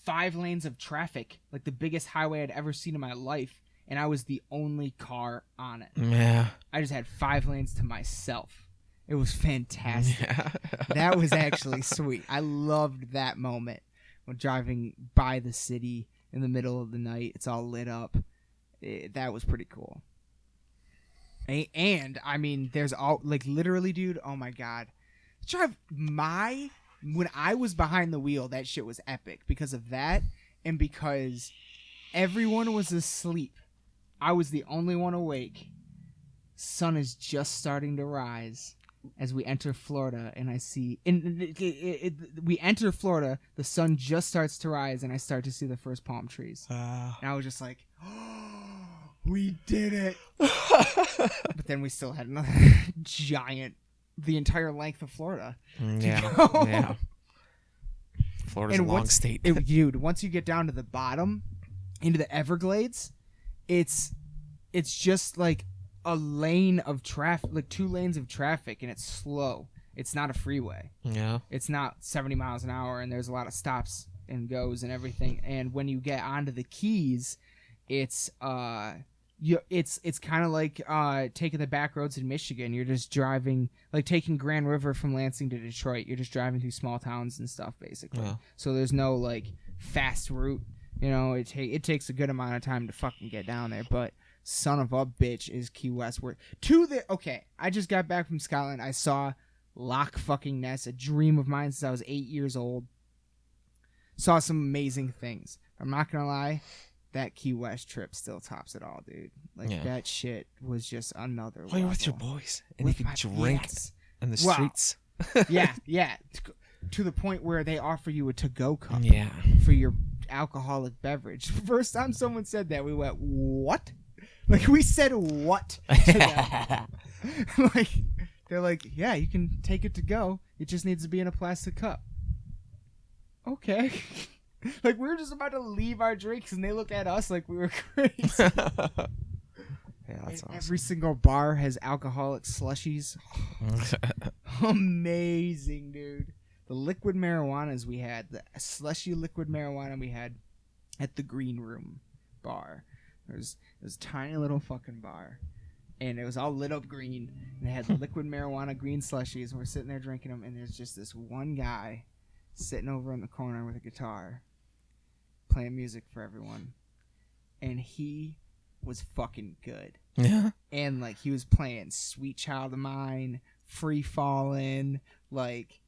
5 lanes of traffic, like the biggest highway I'd ever seen in my life, and I was the only car on it. Yeah. I just had 5 lanes to myself. It was fantastic. Yeah. That was actually sweet. I loved that moment when driving by the city in the middle of the night. It's all lit up. That was pretty cool. And I mean, there's all like literally, dude. Oh my god, when I was behind the wheel, that shit was epic because of that, and because everyone was asleep. I was the only one awake. Sun is just starting to rise as we enter Florida, and I see we enter Florida, the sun just starts to rise, and I start to see the first palm trees. And I was just like, oh, we did it. But then we still had another giant, the entire length of Florida. Yeah. Florida's a long state. Dude, once you get down to the bottom, into the Everglades, it's just like a lane of traffic, like 2 lanes of traffic, and it's slow. It's not a freeway. Yeah. It's not 70 miles an hour, and there's a lot of stops and goes and everything. And when you get onto the Keys, it's kind of like taking the back roads in Michigan. You're just driving, like taking Grand River from Lansing to Detroit. You're just driving through small towns and stuff, basically. Yeah. So there's no like fast route. You know, it takes a good amount of time to fucking get down there, but son of a bitch is Key West. Okay, I just got back from Scotland. I saw Loch fucking Ness, a dream of mine since I was 8 years old. Saw some amazing things. I'm not gonna lie, that Key West trip still tops it all, dude. Like that shit was just another level. You're with your boys, and you can drink in the streets. Yeah. To the point where they offer you a to-go cup. Yeah. For your alcoholic beverage. First time someone said that, we went, what? Like, we said what to them. Like, they're like, yeah, you can take it to go. It just needs to be in a plastic cup. Okay. Like, we were just about to leave our drinks, and they looked at us like we were crazy. Yeah, that's awesome. Every single bar has alcoholic slushies. Amazing, dude. The liquid marijuanas we had, the slushy liquid marijuana we had at the Green Room bar. There was this tiny little fucking bar, and it was all lit up green, and they had the liquid marijuana green slushies, and we're sitting there drinking them, and there's just this one guy sitting over in the corner with a guitar playing music for everyone, and he was fucking good. Yeah. And like, he was playing Sweet Child of Mine, Free Fallin', like,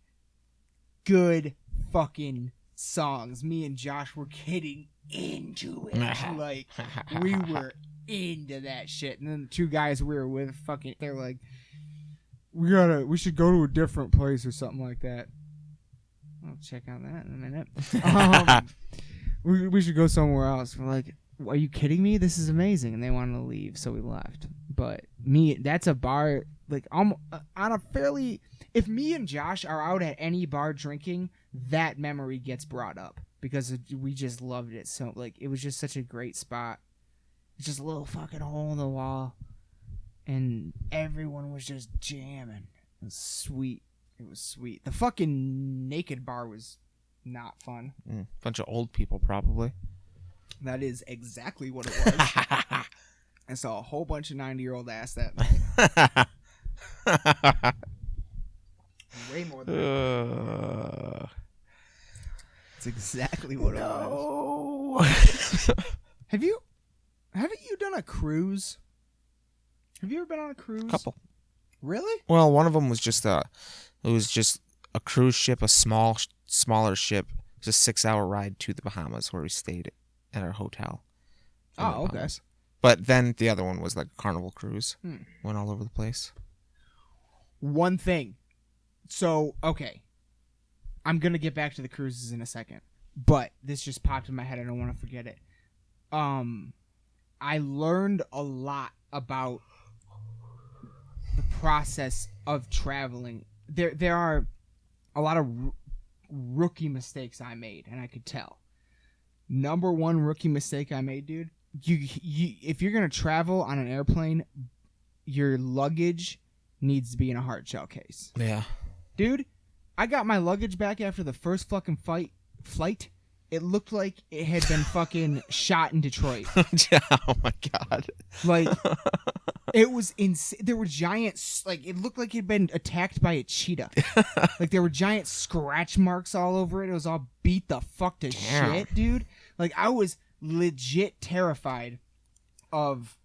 good fucking songs. Me and Josh were getting into it. Like, we were into that shit. And then the two guys we were with, fucking, they're like, we should go to a different place or something like that. I'll check on that in a minute. We should go somewhere else. We're like, are you kidding me? This is amazing. And they wanted to leave, so we left. But that's a bar, like, on a fairly, if me and Josh are out at any bar drinking, that memory gets brought up because we just loved it. So, like, it was just such a great spot. It's just a little fucking hole in the wall, and everyone was just jamming. It was sweet. It was sweet. The fucking naked bar was not fun. Bunch of old people, probably. That is exactly what it was. I saw a whole bunch of 90-year-old ass that night. Way more than that. That's exactly what it was. Haven't you done a cruise? Have you ever been on a cruise? Couple. Really? Well, one of them was just a cruise ship, a smaller ship. It was a 6-hour ride to the Bahamas where we stayed at our hotel. Oh, okay. But then the other one was like a Carnival cruise. Went all over the place. One thing. So, okay. I'm going to get back to the cruises in a second. But this just popped in my head. I don't want to forget it. I learned a lot about the process of traveling. There are a lot of rookie mistakes I made, and I could tell. Number one rookie mistake I made, dude. You if you're gonna travel on an airplane, your luggage needs to be in a hard shell case. Yeah, dude. I got my luggage back after the first fucking flight. It looked like it had been fucking shot in Detroit. Oh my god! Like, it was insane. There were giant, like, it looked like it had been attacked by a cheetah. Like, there were giant scratch marks all over it. It was all beat the fuck to shit, dude. Like, I was legit terrified of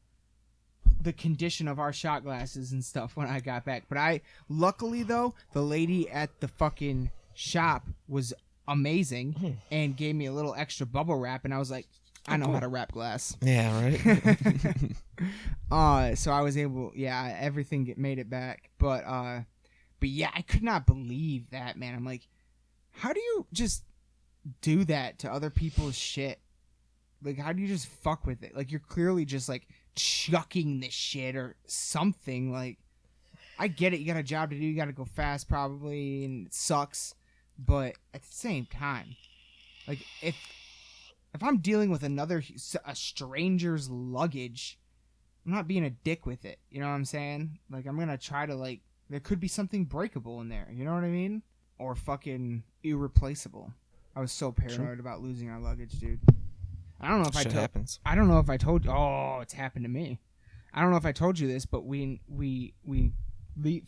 the condition of our shot glasses and stuff when I got back. But luckily though, the lady at the fucking shop was amazing and gave me a little extra bubble wrap, and I was like, I know how to wrap glass. Yeah, right. So I was able, everything made it back. But yeah, I could not believe that, man. I'm like, how do you just do that to other people's shit? Like, how do you just fuck with it? Like, you're clearly just like chucking this shit or something. Like, I get it. You got a job to do. You got to go fast probably, and it sucks. But at the same time, like, if I'm dealing with a stranger's luggage, I'm not being a dick with it. You know what I'm saying? Like, I'm going to try to, like, there could be something breakable in there. You know what I mean? Or fucking irreplaceable. I was so paranoid about losing our luggage, dude. I don't know if I don't know if I told you. Oh, it's happened to me. I don't know if I told you this, but we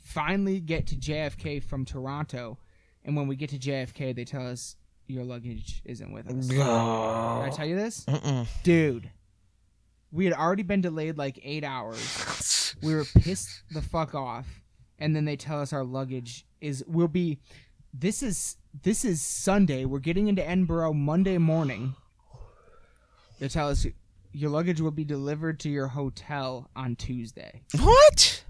finally get to JFK from Toronto, and when we get to JFK, they tell us your luggage isn't with us. Did I tell you this? Dude, we had already been delayed like 8 hours. We were pissed the fuck off, and then they tell us our luggage will be. This is Sunday. We're getting into Edinburgh Monday morning. They tell us your luggage will be delivered to your hotel on Tuesday. What?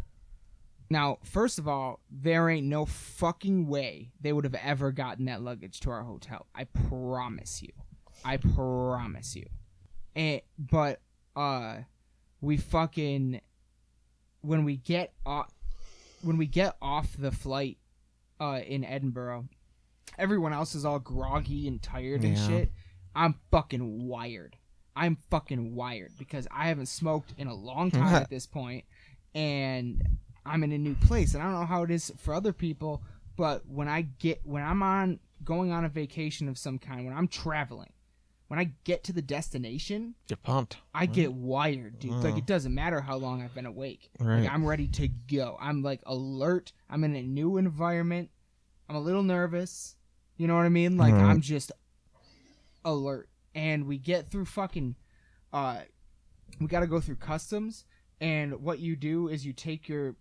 Now, first of all, there ain't no fucking way they would have ever gotten that luggage to our hotel. I promise you. I promise you. But we fucking when we get off the flight in Edinburgh, everyone else is all groggy and tired and shit. I'm fucking wired. Because I haven't smoked in a long time at this point, and I'm in a new place, and I don't know how it is for other people, but when I'm going on a vacation of some kind, when I'm traveling, when I get to the destination, you're pumped. I get wired, dude. Like, it doesn't matter how long I've been awake. Right. Like, I'm ready to go. I'm like alert. I'm in a new environment. I'm a little nervous. You know what I mean? Like, I'm just alert. And we get through fucking we got to go through customs, and what you do is you take a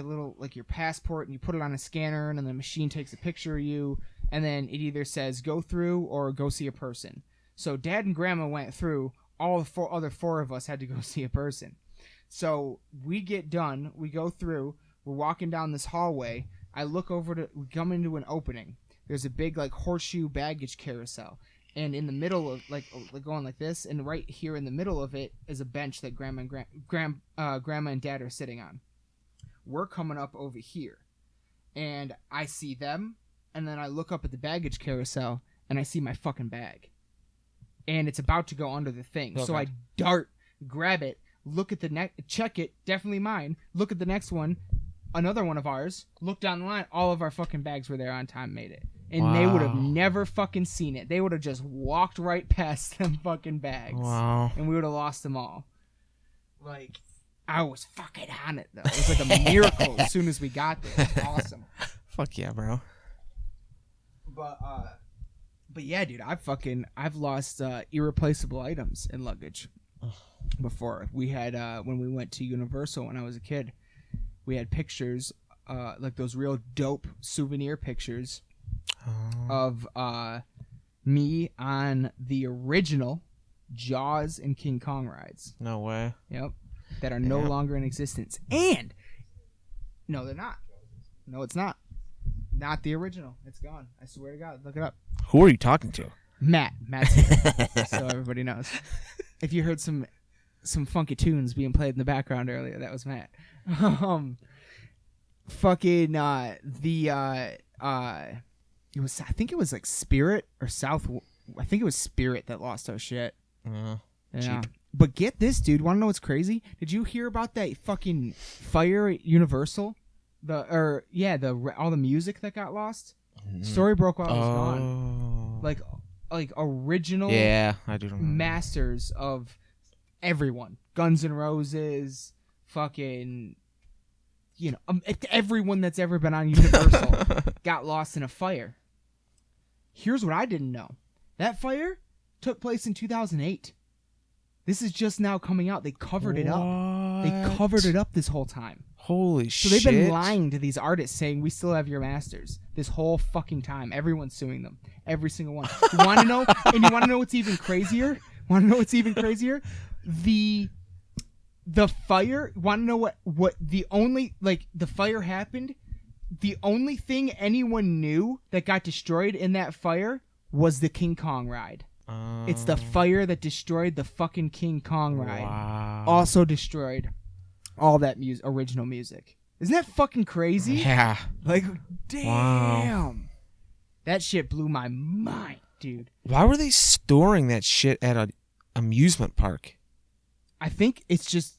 little, like, your passport, and you put it on a scanner, and then the machine takes a picture of you, and then it either says go through or go see a person. So Dad and Grandma went through. All the other four of us had to go see a person. So we get done. We go through. We're walking down this hallway. I look over we come into an opening. There's a big, like, horseshoe baggage carousel. And in the middle of, like going like this, and right here in the middle of it is a bench that Grandma and Dad are sitting on. We're coming up over here. And I see them, and then I look up at the baggage carousel, and I see my fucking bag. And it's about to go under the thing. Okay. So I dart, grab it, look at the check it, definitely mine, look at the next one, another one of ours, look down the line, all of our fucking bags were there on time, made it. And they would have never fucking seen it. They would have just walked right past them fucking bags. Wow. And we would have lost them all. Like, I was fucking on it, though. It was like a miracle as soon as we got there. It was awesome. Fuck yeah, bro. But yeah, dude, I've lost irreplaceable items in luggage before. We had when we went to Universal when I was a kid, we had pictures, like those real dope souvenir pictures of me on the original Jaws and King Kong rides. No way. Yep, that are no longer in existence. And no, they're not. No, it's not. Not the original. It's gone. I swear to God. Look it up. Who are you talking to? Matt's here, so everybody knows. If you heard some funky tunes being played in the background earlier, that was Matt. Fucking it was, I think it was like Spirit or South. I think it was Spirit that lost our shit. Yeah. Cheap. But get this, dude. Want to know what's crazy? Did you hear about that fucking fire at Universal? All the music that got lost. Story broke while it was gone. Like original. Yeah, I do remember. Masters of everyone. Guns N' Roses. Fucking. You know, everyone that's ever been on Universal got lost in a fire. Here's what I didn't know. That fire took place in 2008. This is just now coming out. They covered it up. They covered it up this whole time. Holy shit. So they've been lying to these artists saying, we still have your masters this whole fucking time. Everyone's suing them. Every single one. You want to know? And you want to know what's even crazier? The fire, want to know what the only, like, the fire happened? The only thing anyone knew that got destroyed in that fire was the King Kong ride. It's the fire that destroyed the fucking King Kong ride. Wow. Also destroyed all that original music. Isn't that fucking crazy? Yeah. Like, damn. Wow. That shit blew my mind, dude. Why were they storing that shit at an amusement park? I think that's just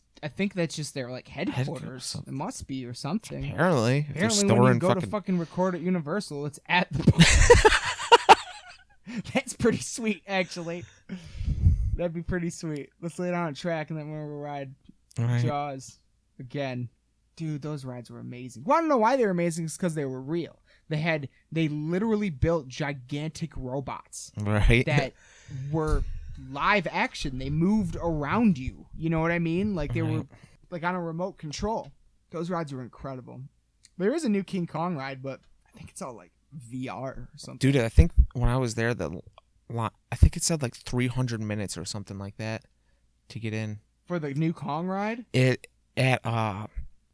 their, like, headquarters. It must be, or something. Apparently when you go to fucking record at Universal, it's at the... That's pretty sweet, actually. That'd be pretty sweet. Let's lay it on a track and then we'll ride Jaws again. Dude, those rides were amazing. Want to know why they were amazing? It's because they were real. They literally built gigantic robots. Right. That were live action. They moved around you. You know what I mean? Like, they were like on a remote control. Those rides were incredible. There is a new King Kong ride, but I think it's all like VR or something. Dude, I think when I was there, I think it said like 300 minutes or something like that to get in. For the new Kong ride? It at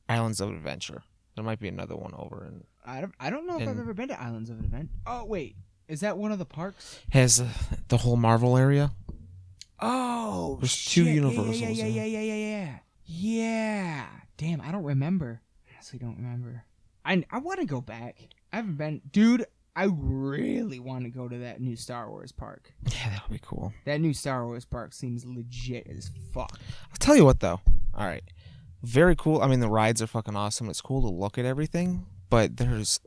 Islands of Adventure. There might be another one over in. I don't know if I've ever been to Islands of Adventure. Oh wait, Is that one of the parks? Has the whole Marvel area. Oh, There's shit. 2 Universals. Yeah. Damn, I don't remember. Honestly, don't remember. I want to go back. I haven't been, dude. I really want to go to that new Star Wars park. Yeah, that would be cool. That new Star Wars park seems legit as fuck. I'll tell you what, though. All right. Very cool. I mean, the rides are fucking awesome. It's cool to look at everything. But there's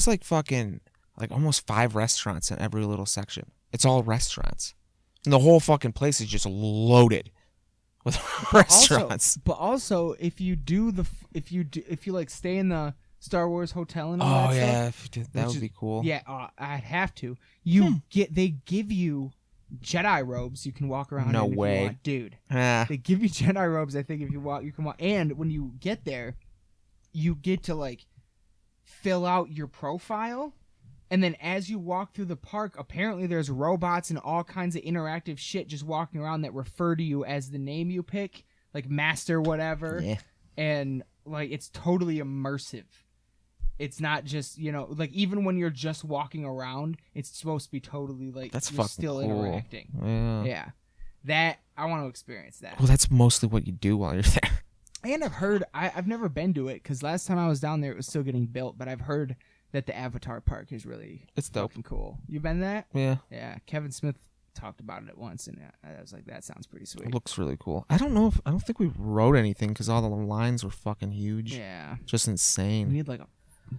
like fucking, like almost 5 restaurants in every little section. It's all restaurants. And the whole fucking place is just loaded with restaurants. But also, if you like stay in the Star Wars hotel and all that stuff. Oh, yeah. If you did, that would be cool. Yeah, I'd have to. They give you Jedi robes you can walk around in if you want. Dude. They give you Jedi robes, I think, if you walk, you can walk. And when you get there, you get to, like, fill out your profile. And then as you walk through the park, apparently there's robots and all kinds of interactive shit just walking around that refer to you as the name you pick, like Master whatever. Yeah. And, like, it's totally immersive. It's not just, like, even when you're just walking around, it's supposed to be totally, like, that's you're fucking still cool. interacting. Yeah. That, I want to experience that. Well, that's mostly what you do while you're there. And I've heard, I've never been to it, because last time I was down there, it was still getting built, but I've heard that the Avatar Park is really It's dope. fucking cool. You been to that? Yeah. Yeah. Kevin Smith talked about it once, and I was like, that sounds pretty sweet. It looks really cool. I don't think we rode anything because all the lines were fucking huge. Yeah. Just insane. We need, like,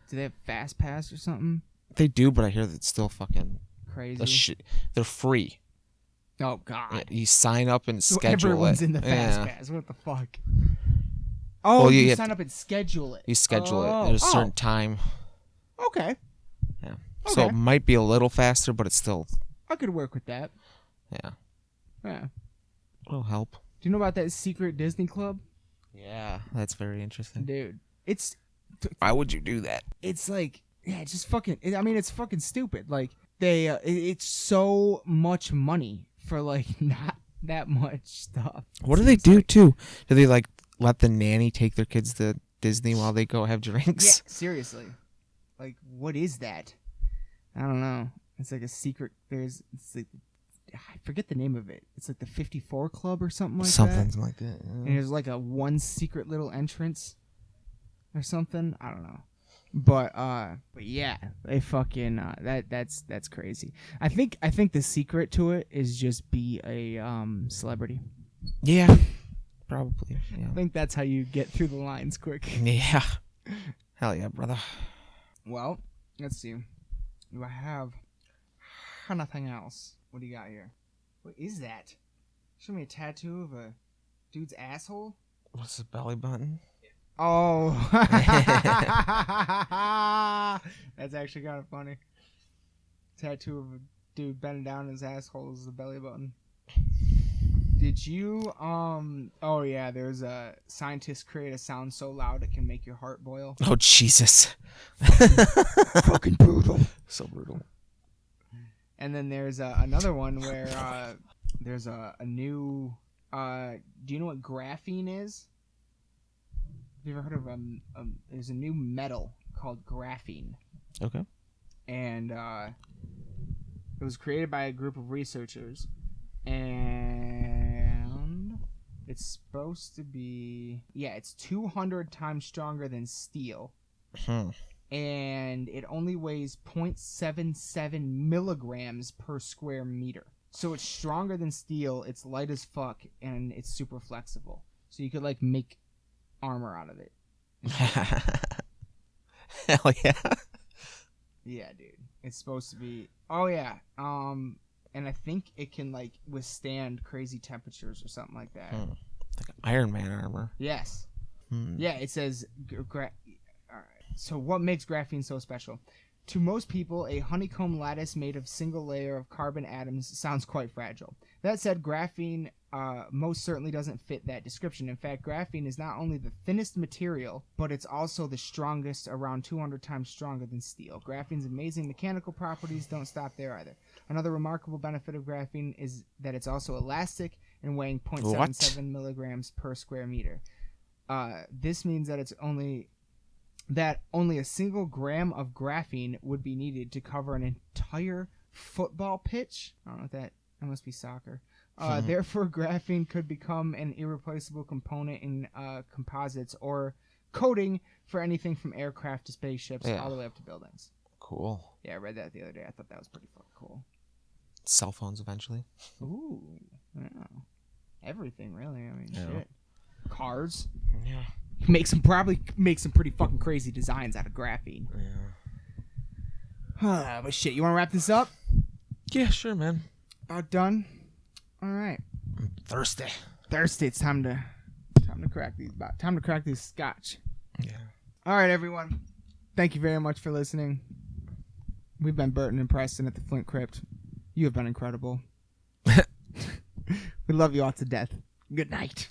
do they have Fast Pass or something? They do, but I hear that it's still fucking Crazy. they're free. Oh, God. Yeah, you sign up and So schedule everyone's it. in the Fast Pass. What the fuck? Oh, Well, you sign up and schedule it. You schedule it. There's a certain time. Okay. Yeah. Okay. So it might be a little faster, but it's still. I could work with that. Yeah. Yeah. It'll help. Do you know about that secret Disney club? Yeah, that's very interesting. Dude, Why would you do that? it's like, yeah, it's just fucking, it's fucking stupid. Like, it's so much money for, like, not that much stuff. What do they do, too? Do they, like, let the nanny take their kids to Disney while they go have drinks? Yeah, seriously. Like, what is that? I don't know. It's like a secret, it's like, I forget the name of it. It's like the 54 Club or something like that. Something like that. Yeah. And there's like a one secret little entrance or something. I don't know. But yeah, they fucking that's crazy. I think the secret to it is just be a celebrity. Yeah. Probably. Yeah. I think that's how you get through the lines quick. Yeah. Hell yeah, brother. Well, let's see. Do I have nothing else? What do you got here? What is that? Show me a tattoo of a dude's asshole? What's his belly button? Oh. That's actually kind of funny. Tattoo of a dude bending down, his asshole is the belly button. Did you, oh yeah, there's a scientist create a sound so loud it can make your heart boil. Oh, Jesus. Fucking brutal. So brutal. And then there's another one where there's a new, do you know what graphene is? Have you ever heard of, there's a new metal called graphene. Okay. And it was created by a group of researchers. And it's supposed to be, it's 200 times stronger than steel. And it only weighs 0.77 milligrams per square meter. So it's stronger than steel, it's light as fuck, and it's super flexible. So you could, like, make armor out of it. Hell yeah. Yeah, dude. It's supposed to be, oh yeah. And I think it can, like, withstand crazy temperatures or something like that. Like Iron Man armor. Yes. Yeah, it says... All right. So what makes graphene so special? To most people, a honeycomb lattice made of single layer of carbon atoms sounds quite fragile. That said, graphene most certainly doesn't fit that description. In fact, graphene is not only the thinnest material, but it's also the strongest, around 200 times stronger than steel. Graphene's amazing mechanical properties don't stop there either. Another remarkable benefit of graphene is that it's also elastic and weighing 0.77 milligrams per square meter. This means that it's only that only a single gram of graphene would be needed to cover an entire football pitch. I don't know what that must be soccer. Therefore, graphene could become an irreplaceable component in composites or coating for anything from aircraft to spaceships all the way up to buildings. Cool. Yeah, I read that the other day. I thought that was pretty fucking cool. Cell phones eventually. Ooh, yeah. Everything really. I mean, shit. Cars. Yeah. Probably make some pretty fucking crazy designs out of graphene. Yeah. But shit, you want to wrap this up? Yeah, sure, man. About done. All right. I'm thirsty. It's time to crack these. Time to crack these scotch. Yeah. All right, everyone. Thank you very much for listening. We've been Burton and Preston at the Flint Crypt. You have been incredible. We love you all to death. Good night.